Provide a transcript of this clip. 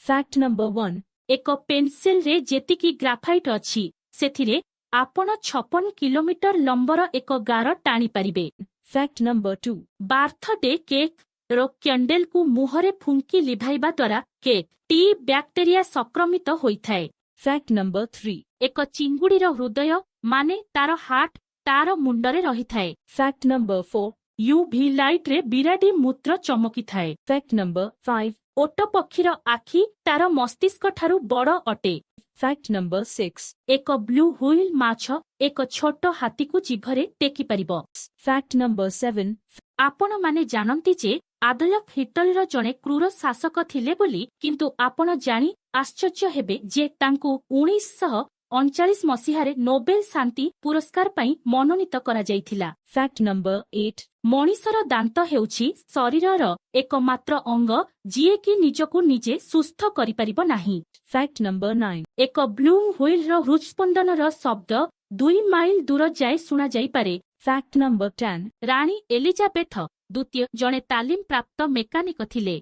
Fact number 1. एक pencil रे जेतिकी graphite अछि सेथिरे आपण 56 किलोमीटर लंबर एक गार टाणी पारिबे। Fact number 2. बार्थडे केक रो कैंडल को मुहरे फुंकी लिभाइबा द्वारा केक टी बैक्टेरिया संक्रमित होइथाय। Fact number 3. एक चिंगुड़ीर हृदय माने तार हार्ट तार मुंडरे रहिथाय। Fact number 4. यूवी लाइट रे बिराडी मूत्र चमकी थाए। Fact number 5. ओट पक्षीर आखि तार मस्तिष्क ठारू बड़ अटे। Fact number 6. एक ब्लू हुइल माछ एक छोट हाथी को जिभरे टेकी पारिबो। Fact number 7. आपण माने जानंती जे आदल्फ हिटलर जणे क्रूर शासक थिले बोली, किंतु आपण जानी आश्चर्य हेबे जे तांकू 1939 मसीहारे नोबेल शांति पुरस्कार पई मनोनीत करा जायथिला। Fact number 8. मणिषर दांत हेउछि शरीरर एकमात्र अंग जिए कि निजको निजे सुस्थ करि परिबो नाही। Fact number 9. एक ब्लू हुइल रो हृदस्पंदनर शब्द 2 माइल दूर जाय सुना जाई पारे। Fact number 10. रानी एलिजाबेथ द्वितीय जणे तालीम प्राप्त मेकानिक थिले।